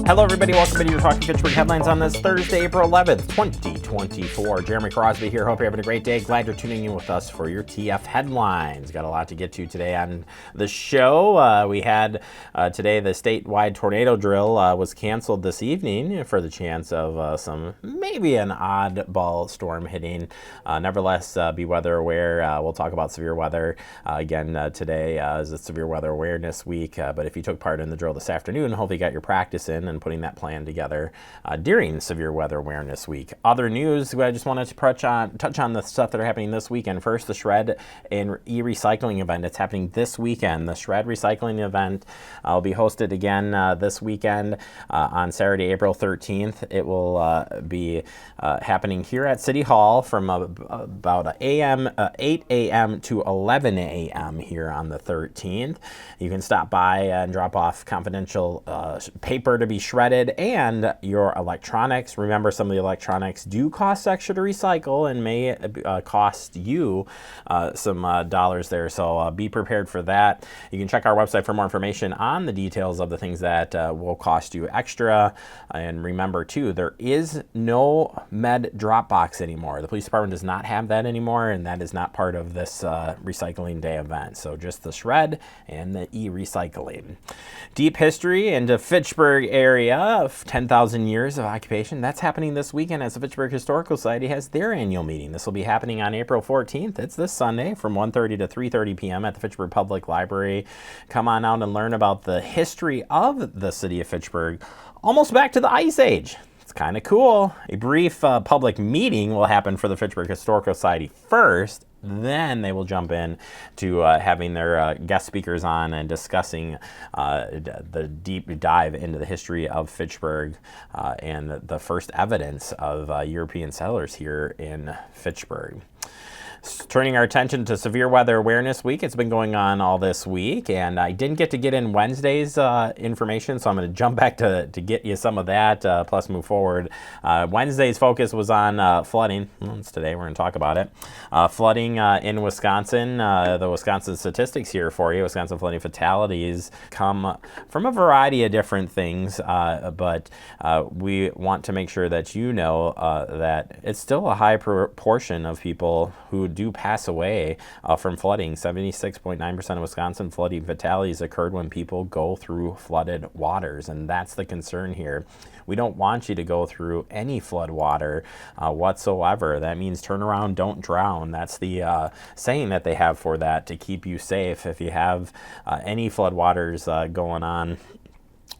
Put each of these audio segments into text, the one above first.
Hello, everybody. Welcome to your Talking Fitchburg headlines on this Thursday, April 11th, 2024. Jeremy Crosby here. Hope you're having a great day. Glad you're tuning in with us for your TF headlines. Got a lot to get to today on the show. We had today the statewide tornado drill was canceled this evening for the chance of maybe an oddball storm hitting. Nevertheless, be weather aware. We'll talk about severe weather again today is a severe weather awareness week. But if you took part in the drill this afternoon, hopefully you got your practice in and putting that plan together during Severe Weather Awareness Week. Other news, I just wanted to touch on the stuff that are happening this weekend. First, the Shred and E-Recycling event that's happening this weekend. The Shred Recycling event will be hosted again this weekend on Saturday, April 13th. It will be happening here at City Hall from about 8 a.m. to 11 a.m. here on the 13th. You can stop by and drop off confidential paper to be shredded and your electronics. Remember, some of the electronics do cost extra to recycle and may cost you some dollars there, so be prepared for that. You can check our website for more information on the details of the things that will cost you extra. And remember too, there is no med drop box anymore. The police department does not have that anymore, and that is not part of this recycling day event. So just the shred and the e-recycling. Deep history into Fitchburg area of 10,000 years of occupation. That's happening this weekend as the Fitchburg Historical Society has their annual meeting. This will be happening on April 14th. It's this Sunday from 1:30 to 3:30 p.m. at the Fitchburg Public Library. Come on out and learn about the history of the city of Fitchburg, almost back to the Ice Age. It's kind of cool. A brief public meeting will happen for the Fitchburg Historical Society first. Then they will jump in to having their guest speakers on and discussing the deep dive into the history of Fitchburg and the first evidence of European settlers here in Fitchburg. Turning our attention to Severe Weather Awareness Week. It's been going on all this week, and I didn't get to get in Wednesday's information, so I'm going to jump back to get you some of that, plus move forward. Wednesday's focus was on flooding. Well, it's today. We're going to talk about it. Flooding in Wisconsin. The Wisconsin statistics here for you. Wisconsin flooding fatalities come from a variety of different things, but we want to make sure that you know that it's still a high proportion of people who do pass away from flooding. 76.9% of Wisconsin flooding fatalities occurred when people go through flooded waters, and that's the concern here. We don't want you to go through any flood water whatsoever. That means turn around, don't drown. That's the saying that they have for that, to keep you safe. If you have any flood waters going on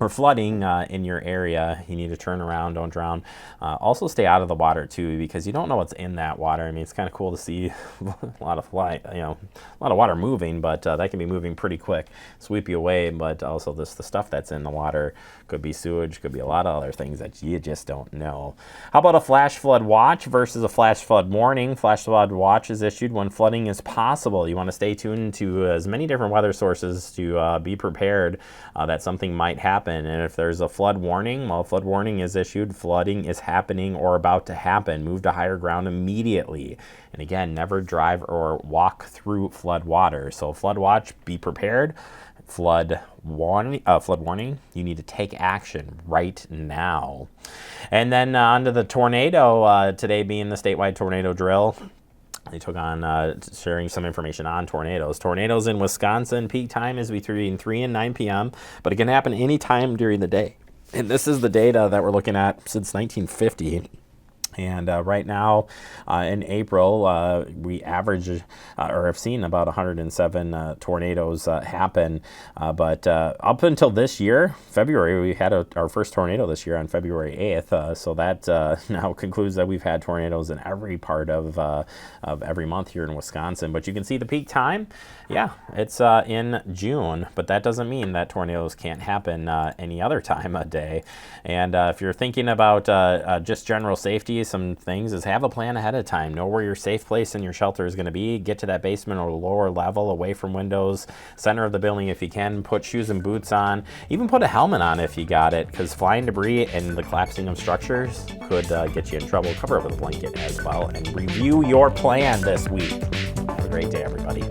or flooding in your area, you need to turn around, don't drown. Also stay out of the water too, because you don't know what's in that water. I mean, it's kind of cool to see a lot of water moving, but that can be moving pretty quick, sweep you away. But also the stuff that's in the water could be sewage, could be a lot of other things that you just don't know. How about a flash flood watch versus a flash flood warning? Flash flood watch is issued when flooding is possible. You want to stay tuned to as many different weather sources to be prepared that something might happen. And if there's a flood warning, well, a flood warning is issued, flooding is happening or about to happen. Move to higher ground immediately. And again, never drive or walk through flood water. So flood watch, be prepared. Flood warning, you need to take action right now. And then on to the tornado, today being the statewide tornado drill. They took on sharing some information on tornadoes. Tornadoes in Wisconsin, peak time is between 3 and 9 p.m., but it can happen anytime during the day. And this is the data that we're looking at since 1950. And right now in April, we average or have seen about 107 tornadoes happen. But up until this year, February, we had our first tornado this year on February 8th. So that now concludes that we've had tornadoes in every part of every month here in Wisconsin. But you can see the peak time. Yeah, it's in June, but that doesn't mean that tornadoes can't happen any other time of day. And if you're thinking about just general safety, some things is have a plan ahead of time. Know where your safe place in your shelter is going to be. Get to that basement or lower level, away from windows, center of the building if you can. Put shoes and boots on. Even put a helmet on if you got it, because flying debris and the collapsing of structures could get you in trouble. Cover over the blanket as well, and review your plan this week. Have a great day, everybody.